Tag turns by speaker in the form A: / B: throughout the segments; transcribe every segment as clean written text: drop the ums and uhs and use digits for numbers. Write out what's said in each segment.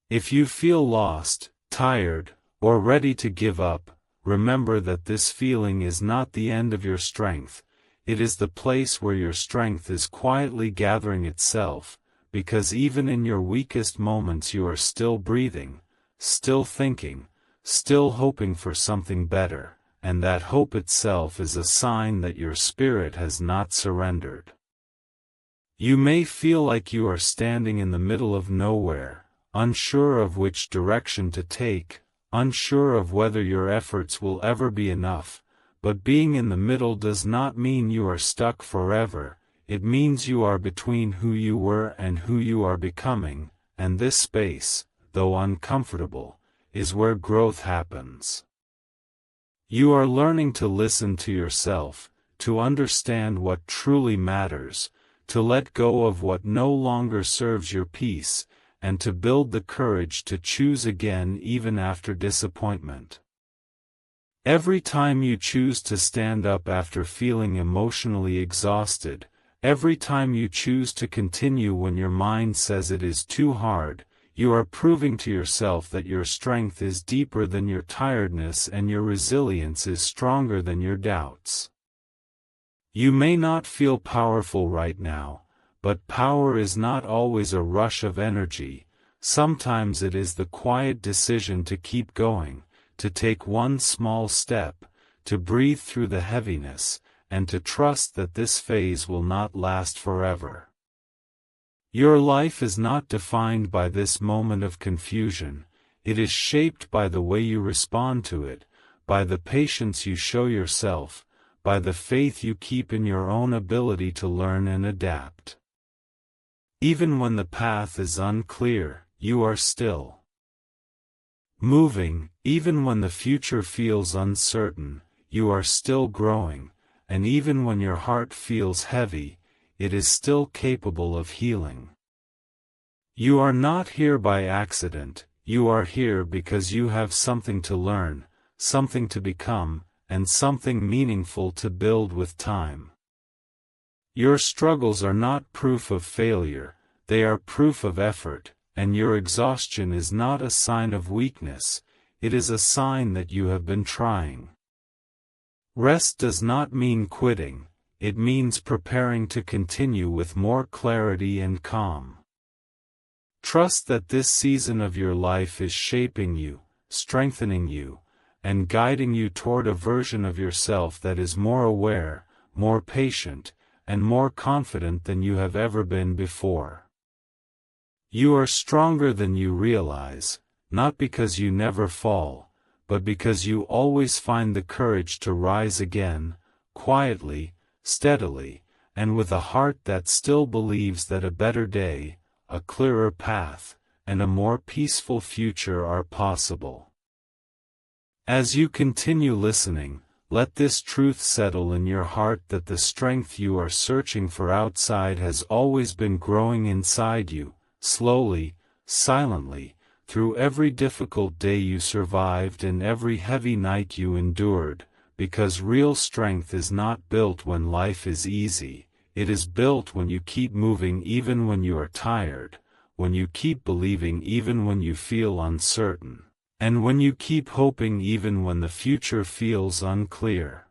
A: If you feel lost, tired, or ready to give up, remember that this feeling is not the end of your strength, it is the place where your strength is quietly gathering itself, because even in your weakest moments you are still breathing, still thinking, still hoping for something better, and that hope itself is a sign that your spirit has not surrendered. You may feel like you are standing in the middle of nowhere, unsure of which direction to take, unsure of whether your efforts will ever be enough, but being in the middle does not mean you are stuck forever, it means you are between who you were and who you are becoming, and this space, though uncomfortable, is where growth happens. You are learning to listen to yourself, to understand what truly matters, to let go of what no longer serves your peace, and to build the courage to choose again even after disappointment. Every time you choose to stand up after feeling emotionally exhausted, every time you choose to continue when your mind says it is too hard, you are proving to yourself that your strength is deeper than your tiredness and your resilience is stronger than your doubts. You may not feel powerful right now, but power is not always a rush of energy, sometimes it is the quiet decision to keep going, to take one small step, to breathe through the heaviness, and to trust that this phase will not last forever. Your life is not defined by this moment of confusion, it is shaped by the way you respond to it, by the patience you show yourself, by the faith you keep in your own ability to learn and adapt. Even when the path is unclear, you are still moving, even when the future feels uncertain, you are still growing, and even when your heart feels heavy, it is still capable of healing. You are not here by accident, you are here because you have something to learn, something to become, and something meaningful to build with time. Your struggles are not proof of failure, they are proof of effort, and your exhaustion is not a sign of weakness, it is a sign that you have been trying. Rest does not mean quitting, it means preparing to continue with more clarity and calm. Trust that this season of your life is shaping you, strengthening you, and guiding you toward a version of yourself that is more aware, more patient, and more confident than you have ever been before. You are stronger than you realize, not because you never fall, but because you always find the courage to rise again, quietly, steadily, and with a heart that still believes that a better day, a clearer path, and a more peaceful future are possible. As you continue listening, let this truth settle in your heart that the strength you are searching for outside has always been growing inside you, slowly, silently, through every difficult day you survived and every heavy night you endured, because real strength is not built when life is easy, it is built when you keep moving even when you are tired, when you keep believing even when you feel uncertain, and when you keep hoping even when the future feels unclear.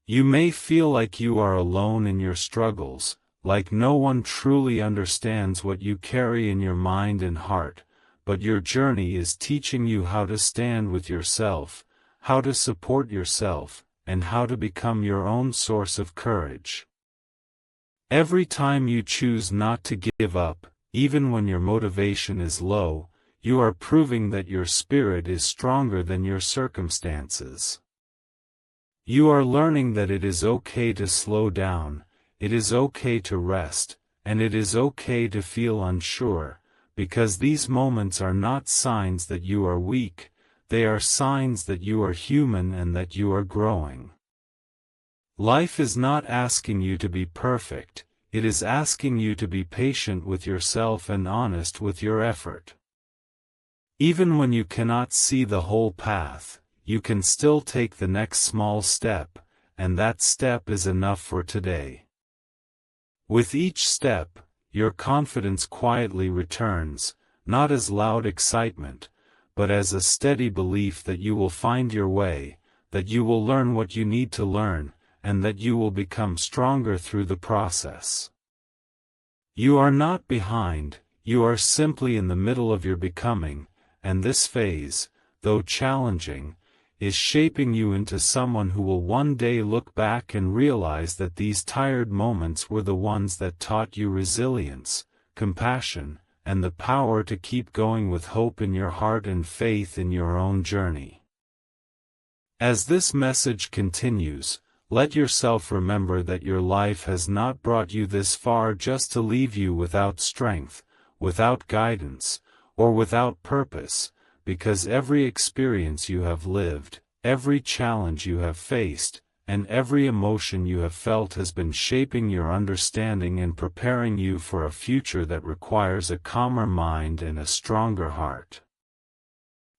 A: You may feel like you are alone in your struggles, like no one truly understands what you carry in your mind and heart, but your journey is teaching you how to stand with yourself, how to support yourself, and how to become your own source of courage. Every time you choose not to give up, even when your motivation is low, you are proving that your spirit is stronger than your circumstances. You are learning that it is okay to slow down, it is okay to rest, and it is okay to feel unsure, because these moments are not signs that you are weak, they are signs that you are human and that you are growing. Life is not asking you to be perfect, it is asking you to be patient with yourself and honest with your effort. Even when you cannot see the whole path, you can still take the next small step, and that step is enough for today. With each step, your confidence quietly returns, not as loud excitement, but as a steady belief that you will find your way, that you will learn what you need to learn, and that you will become stronger through the process. You are not behind, you are simply in the middle of your becoming, and this phase, though challenging, is shaping you into someone who will one day look back and realize that these tired moments were the ones that taught you resilience, compassion, and the power to keep going with hope in your heart and faith in your own journey. As this message continues, let yourself remember that your life has not brought you this far just to leave you without strength, without guidance, or without purpose, because every experience you have lived, every challenge you have faced, and every emotion you have felt has been shaping your understanding and preparing you for a future that requires a calmer mind and a stronger heart.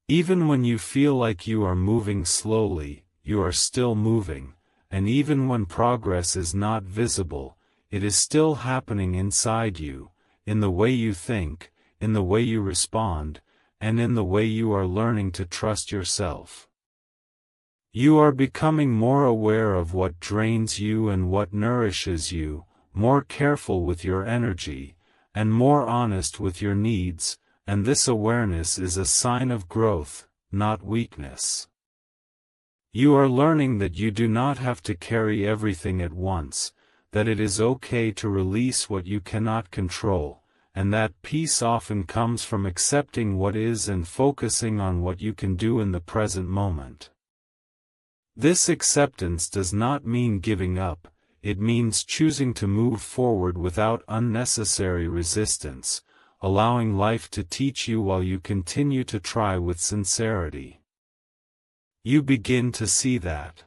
A: Even when you feel like you are moving slowly, you are still moving, and even when progress is not visible, it is still happening inside you, in the way you think, in the way you respond, and in the way you are learning to trust yourself. You are becoming more aware of what drains you and what nourishes you, more careful with your energy, and more honest with your needs, and this awareness is a sign of growth, not weakness. You are learning that you do not have to carry everything at once, that it is okay to release what you cannot control, and that peace often comes from accepting what is and focusing on what you can do in the present moment. This acceptance does not mean giving up, it means choosing to move forward without unnecessary resistance, allowing life to teach you while you continue to try with sincerity. You begin to see that.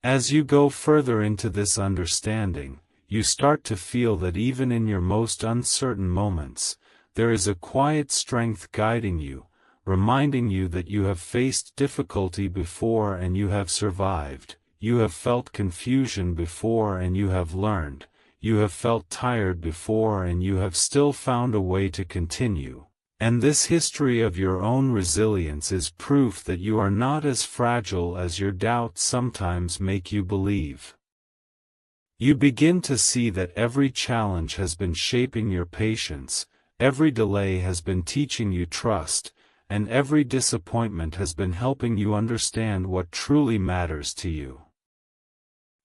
A: As you go further into this understanding, you start to feel that even in your most uncertain moments, there is a quiet strength guiding you, reminding you that you have faced difficulty before and you have survived, you have felt confusion before and you have learned, you have felt tired before and you have still found a way to continue. And this history of your own resilience is proof that you are not as fragile as your doubts sometimes make you believe. You begin to see that every challenge has been shaping your patience, every delay has been teaching you trust, and every disappointment has been helping you understand what truly matters to you.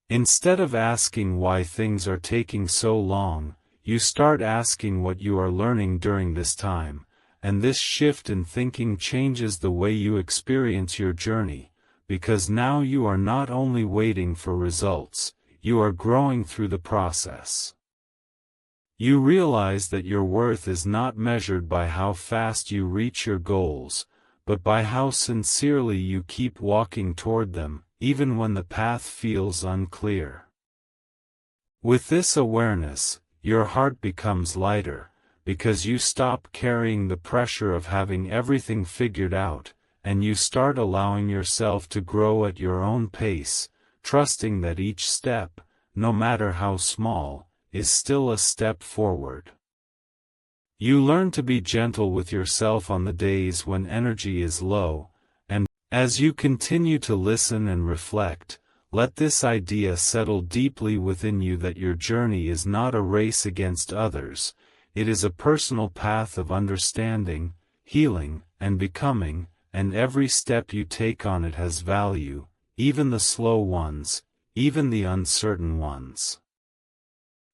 A: Instead of asking why things are taking so long, you start asking what you are learning during this time, and this shift in thinking changes the way you experience your journey, because now you are not only waiting for results, you are growing through the process. You realize that your worth is not measured by how fast you reach your goals, but by how sincerely you keep walking toward them, even when the path feels unclear. With this awareness, your heart becomes lighter, because you stop carrying the pressure of having everything figured out, and you start allowing yourself to grow at your own pace, trusting that each step, no matter how small, is still a step forward. You learn to be gentle with yourself on the days when energy is low, and, as you continue to listen and reflect, let this idea settle deeply within you that your journey is not a race against others, it is a personal path of understanding, healing, and becoming, and every step you take on it has value, even the slow ones, even the uncertain ones.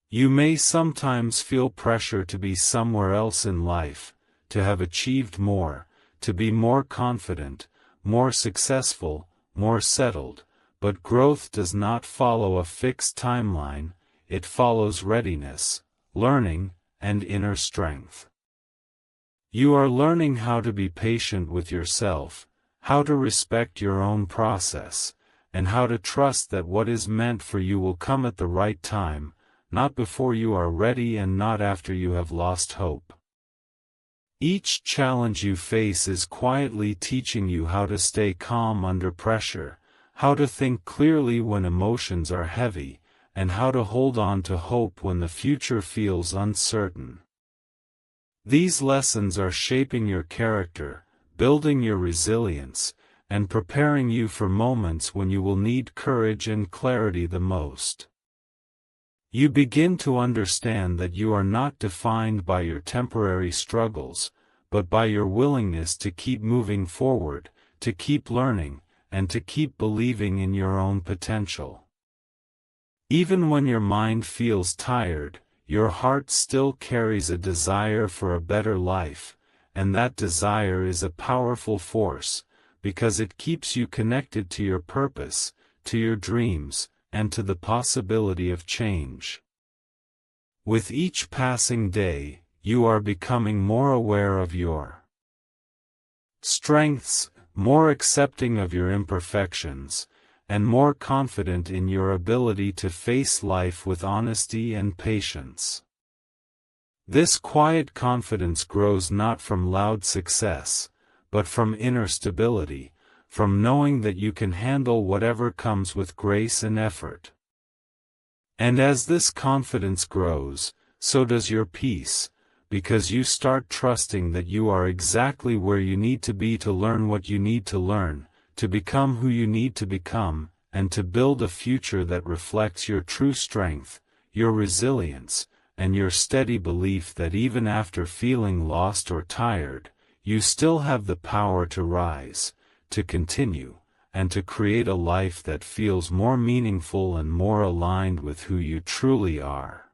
A: You may sometimes feel pressure to be somewhere else in life, to have achieved more, to be more confident, more successful, more settled, but growth does not follow a fixed timeline, it follows readiness, learning, and inner strength. You are learning how to be patient with yourself, how to respect your own process, and how to trust that what is meant for you will come at the right time, not before you are ready and not after you have lost hope. Each challenge you face is quietly teaching you how to stay calm under pressure, how to think clearly when emotions are heavy, and how to hold on to hope when the future feels uncertain. These lessons are shaping your character, building your resilience, and preparing you for moments when you will need courage and clarity the most. You begin to understand that you are not defined by your temporary struggles, but by your willingness to keep moving forward, to keep learning, and to keep believing in your own potential. Even when your mind feels tired, your heart still carries a desire for a better life, and that desire is a powerful force, because it keeps you connected to your purpose, to your dreams, and to the possibility of change. With each passing day, you are becoming more aware of your strengths, more accepting of your imperfections, and more confident in your ability to face life with honesty and patience. This quiet confidence grows not from loud success, but from inner stability, from knowing that you can handle whatever comes with grace and effort. And as this confidence grows, so does your peace, because you start trusting that you are exactly where you need to be to learn what you need to learn, to become who you need to become, and to build a future that reflects your true strength, your resilience, and your steady belief that even after feeling lost or tired, you still have the power to rise, to continue, and to create a life that feels more meaningful and more aligned with who you truly are.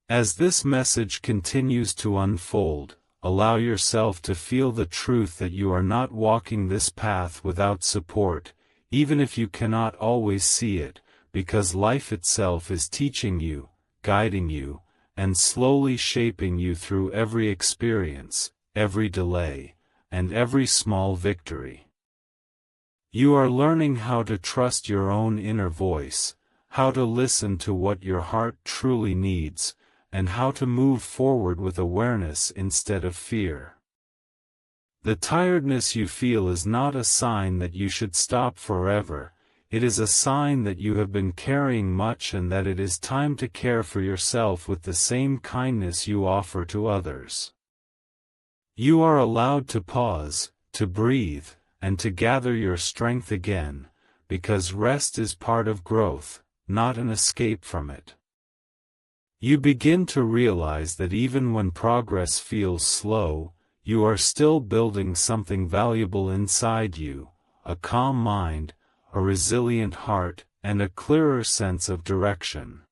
A: As this message continues to unfold, allow yourself to feel the truth that you are not walking this path without support, even if you cannot always see it, because life itself is teaching you, guiding you, and slowly shaping you through every experience, every delay, and every small victory. You are learning how to trust your own inner voice, how to listen to what your heart truly needs, and how to move forward with awareness instead of fear. The tiredness you feel is not a sign that you should stop forever, it is a sign that you have been carrying much and that it is time to care for yourself with the same kindness you offer to others. You are allowed to pause, to breathe, and to gather your strength again, because rest is part of growth, not an escape from it. You begin to realize that even when progress feels slow, you are still building something valuable inside you, a calm mind, a resilient heart, and a clearer sense of direction.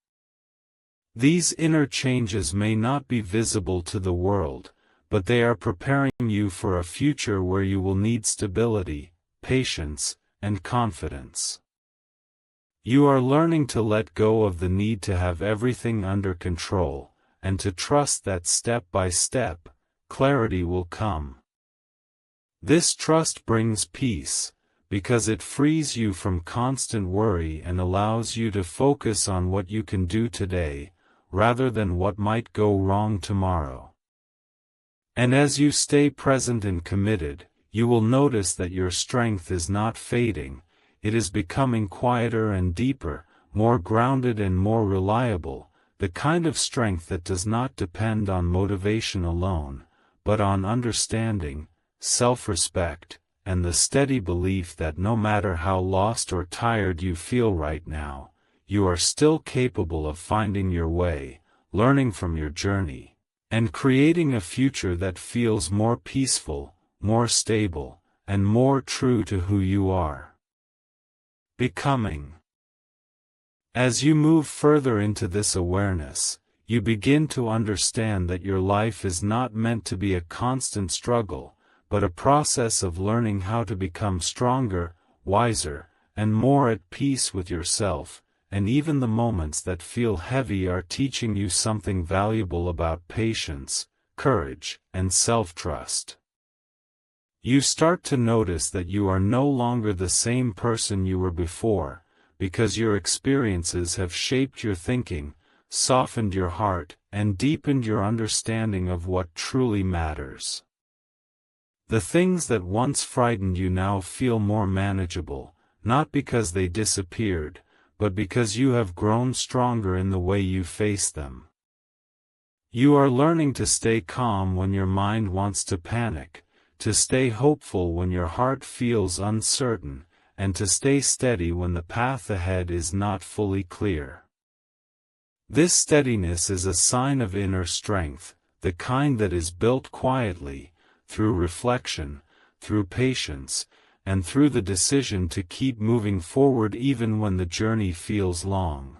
A: These inner changes may not be visible to the world, but they are preparing you for a future where you will need stability, patience, and confidence. You are learning to let go of the need to have everything under control, and to trust that step by step, clarity will come. This trust brings peace, because it frees you from constant worry and allows you to focus on what you can do today, rather than what might go wrong tomorrow. And as you stay present and committed, you will notice that your strength is not fading, it is becoming quieter and deeper, more grounded and more reliable, the kind of strength that does not depend on motivation alone, but on understanding, self-respect, and the steady belief that no matter how lost or tired you feel right now, you are still capable of finding your way, learning from your journey, and creating a future that feels more peaceful, more stable, and more true to who you are becoming. As you move further into this awareness, you begin to understand that your life is not meant to be a constant struggle, but a process of learning how to become stronger, wiser, and more at peace with yourself, and even the moments that feel heavy are teaching you something valuable about patience, courage, and self-trust. You start to notice that you are no longer the same person you were before, because your experiences have shaped your thinking, softened your heart, and deepened your understanding of what truly matters. The things that once frightened you now feel more manageable, not because they disappeared, but because you have grown stronger in the way you face them. You are learning to stay calm when your mind wants to panic, to stay hopeful when your heart feels uncertain, and to stay steady when the path ahead is not fully clear. This steadiness is a sign of inner strength, the kind that is built quietly, through reflection, through patience, and through the decision to keep moving forward even when the journey feels long.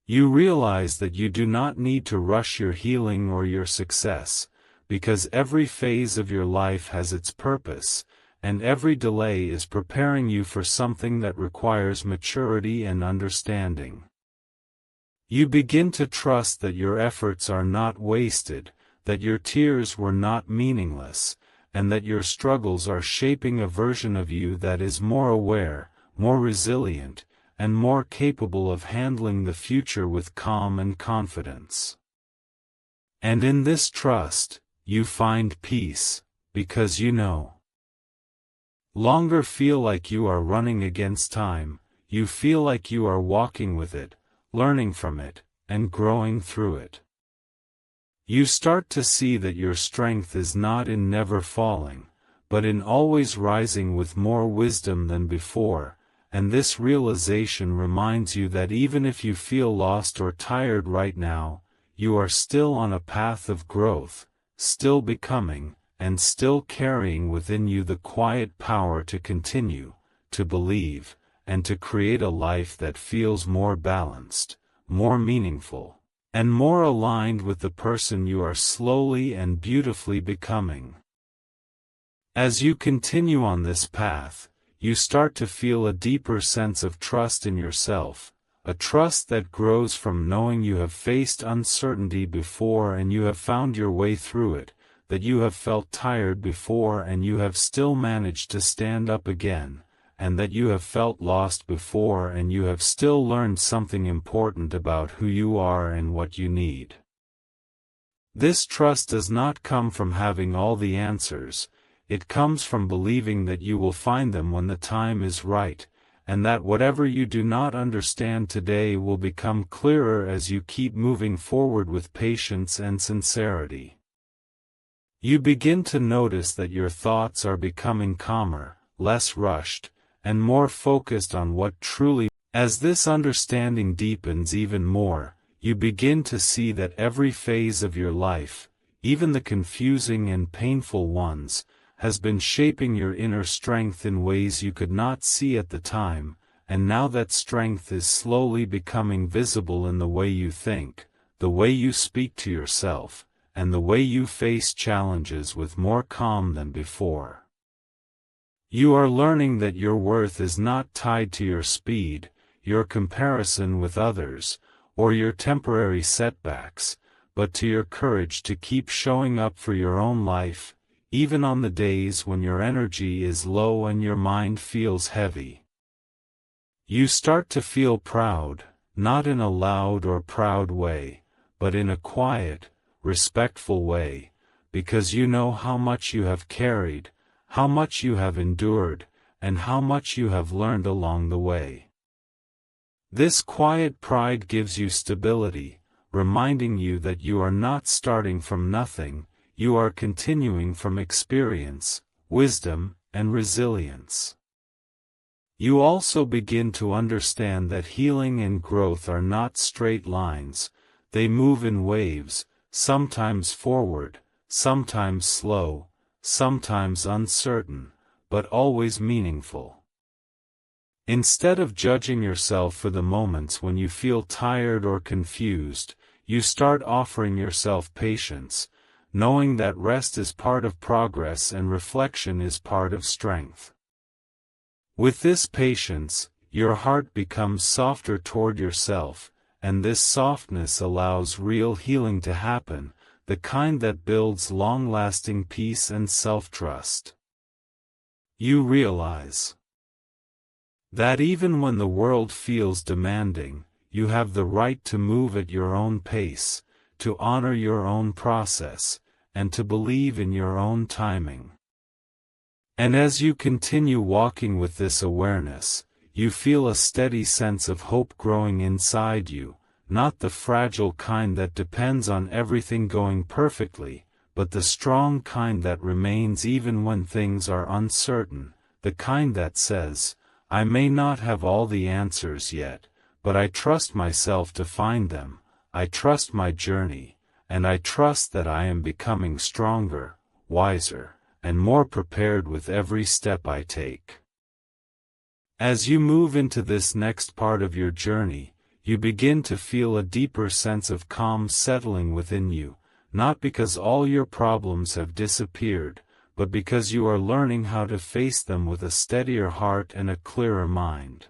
A: You realize that you do not need to rush your healing or your success, because every phase of your life has its purpose, and every delay is preparing you for something that requires maturity and understanding. You begin to trust that your efforts are not wasted, that your tears were not meaningless, and that your struggles are shaping a version of you that is more aware, more resilient, and more capable of handling the future with calm and confidence. And in this trust, you find peace, because you no longer feel like you are running against time, you feel like you are walking with it, learning from it, and growing through it. You start to see that your strength is not in never falling, but in always rising with more wisdom than before, and this realization reminds you that even if you feel lost or tired right now, you are still on a path of growth, still becoming, and still carrying within you the quiet power to continue, to believe, and to create a life that feels more balanced, more meaningful, and more aligned with the person you are slowly and beautifully becoming. As you continue on this path, you start to feel a deeper sense of trust in yourself, a trust that grows from knowing you have faced uncertainty before and you have found your way through it, that you have felt tired before and you have still managed to stand up again, and that you have felt lost before and you have still learned something important about who you are and what you need. This trust does not come from having all the answers, it comes from believing that you will find them when the time is right, and that whatever you do not understand today will become clearer as you keep moving forward with patience and sincerity. You begin to notice that your thoughts are becoming calmer, less rushed, and more focused on what truly. As this understanding deepens even more, you begin to see that every phase of your life, even the confusing and painful ones, has been shaping your inner strength in ways you could not see at the time, and now that strength is slowly becoming visible in the way you think, the way you speak to yourself, and the way you face challenges with more calm than before. You are learning that your worth is not tied to your speed, your comparison with others, or your temporary setbacks, but to your courage to keep showing up for your own life, even on the days when your energy is low and your mind feels heavy. You start to feel proud, not in a loud or proud way, but in a quiet, respectful way, because you know how much you have carried, how much you have endured, and how much you have learned along the way. This quiet pride gives you stability, reminding you that you are not starting from nothing, you are continuing from experience, wisdom, and resilience. You also begin to understand that healing and growth are not straight lines, they move in waves, sometimes forward, sometimes slow, sometimes uncertain, but always meaningful. Instead of judging yourself for the moments when you feel tired or confused, you start offering yourself patience, knowing that rest is part of progress and reflection is part of strength. With this patience, your heart becomes softer toward yourself, and this softness allows real healing to happen, the kind that builds long-lasting peace and self-trust. You realize that even when the world feels demanding, you have the right to move at your own pace, to honor your own process, and to believe in your own timing. And as you continue walking with this awareness, you feel a steady sense of hope growing inside you, not the fragile kind that depends on everything going perfectly, but the strong kind that remains even when things are uncertain, the kind that says, I may not have all the answers yet, but I trust myself to find them, I trust my journey, and I trust that I am becoming stronger, wiser, and more prepared with every step I take. As you move into this next part of your journey, you begin to feel a deeper sense of calm settling within you, not because all your problems have disappeared, but because you are learning how to face them with a steadier heart and a clearer mind.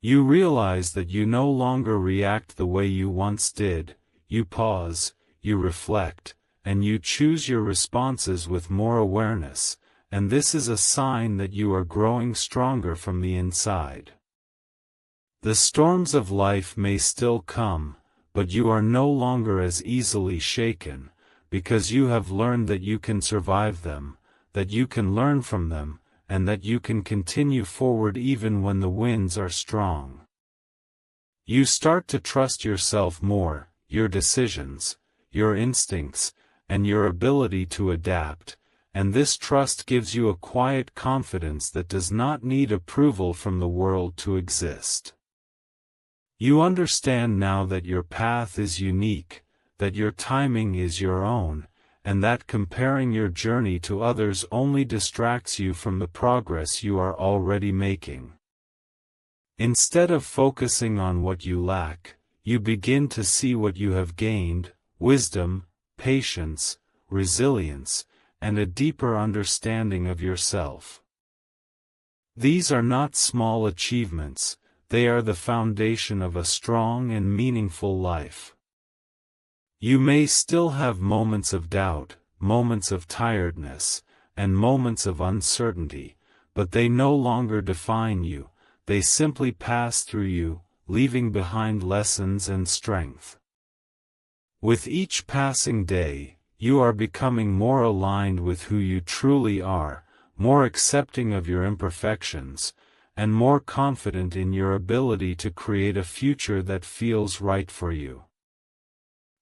A: You realize that you no longer react the way you once did, you pause, you reflect, and you choose your responses with more awareness, and this is a sign that you are growing stronger from the inside. The storms of life may still come, but you are no longer as easily shaken, because you have learned that you can survive them, that you can learn from them, and that you can continue forward even when the winds are strong. You start to trust yourself more, your decisions, your instincts, and your ability to adapt, and this trust gives you a quiet confidence that does not need approval from the world to exist. You understand now that your path is unique, that your timing is your own, and that comparing your journey to others only distracts you from the progress you are already making. Instead of focusing on what you lack, you begin to see what you have gained: wisdom, patience, resilience, and a deeper understanding of yourself. These are not small achievements, they are the foundation of a strong and meaningful life. You may still have moments of doubt, moments of tiredness, and moments of uncertainty, but they no longer define you, they simply pass through you, leaving behind lessons and strength. With each passing day, you are becoming more aligned with who you truly are, more accepting of your imperfections, and more confident in your ability to create a future that feels right for you.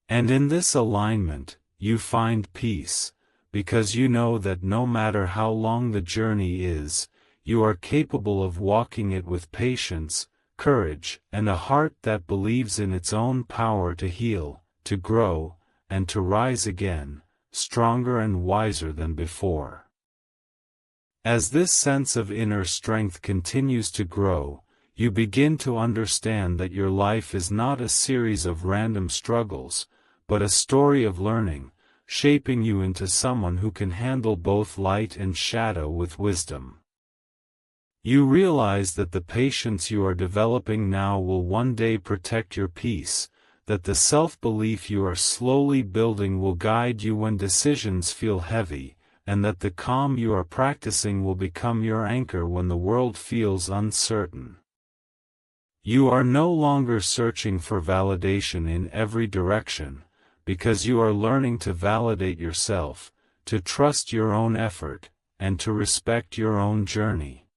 A: And in this alignment, you find peace, because you know that no matter how long the journey is, you are capable of walking it with patience, courage, and a heart that believes in its own power to heal, to grow, and to rise again, stronger and wiser than before. As this sense of inner strength continues to grow, you begin to understand that your life is not a series of random struggles, but a story of learning, shaping you into someone who can handle both light and shadow with wisdom. You realize that the patience you are developing now will one day protect your peace, that the self-belief you are slowly building will guide you when decisions feel heavy, and that the calm you are practicing will become your anchor when the world feels uncertain. You are no longer searching for validation in every direction, because you are learning to validate yourself, to trust your own effort, and to respect your own journey.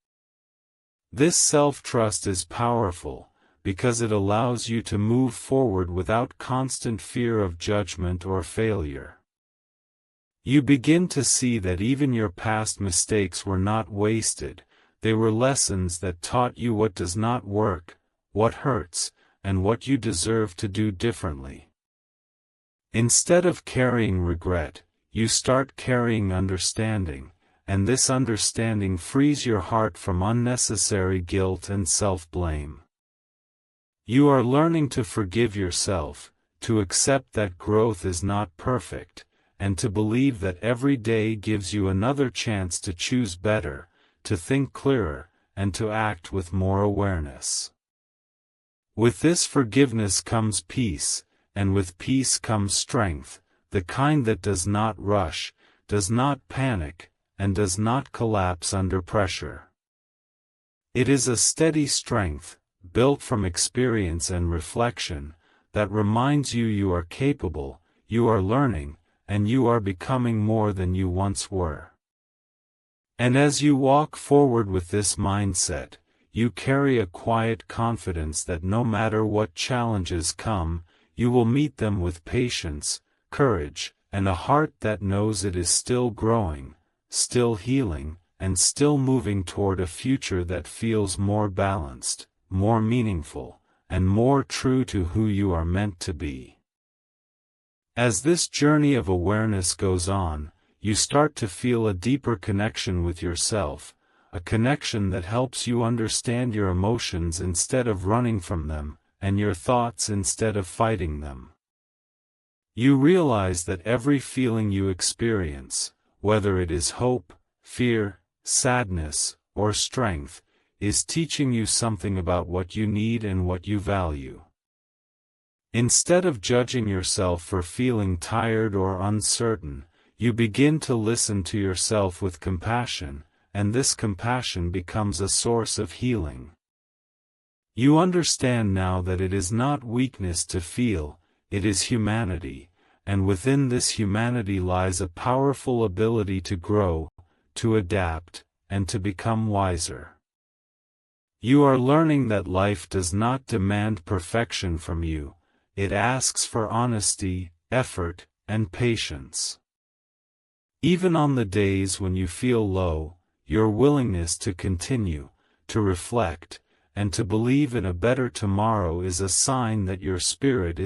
A: This self-trust is powerful, because it allows you to move forward without constant fear of judgment or failure. You begin to see that even your past mistakes were not wasted, they were lessons that taught you what does not work, what hurts, and what you deserve to do differently. Instead of carrying regret, you start carrying understanding, and this understanding frees your heart from unnecessary guilt and self-blame. You are learning to forgive yourself, to accept that growth is not perfect, and to believe that every day gives you another chance to choose better, to think clearer, and to act with more awareness. With this forgiveness comes peace, and with peace comes strength, the kind that does not rush, does not panic, and does not collapse under pressure. It is a steady strength, built from experience and reflection, that reminds you you are capable, you are learning, and you are becoming more than you once were. And as you walk forward with this mindset, you carry a quiet confidence that no matter what challenges come, you will meet them with patience, courage, and a heart that knows it is still growing, still healing, and still moving toward a future that feels more balanced, more meaningful, and more true to who you are meant to be. As this journey of awareness goes on, you start to feel a deeper connection with yourself, a connection that helps you understand your emotions instead of running from them, and your thoughts instead of fighting them. You realize that every feeling you experience, whether it is hope, fear, sadness, or strength, is teaching you something about what you need and what you value. Instead of judging yourself for feeling tired or uncertain, you begin to listen to yourself with compassion, and this compassion becomes a source of healing. You understand now that it is not weakness to feel, it is humanity, and within this humanity lies a powerful ability to grow, to adapt, and to become wiser. You are learning that life does not demand perfection from you, it asks for honesty, effort, and patience. Even on the days when you feel low, your willingness to continue, to reflect, and to believe in a better tomorrow is a sign that your spirit is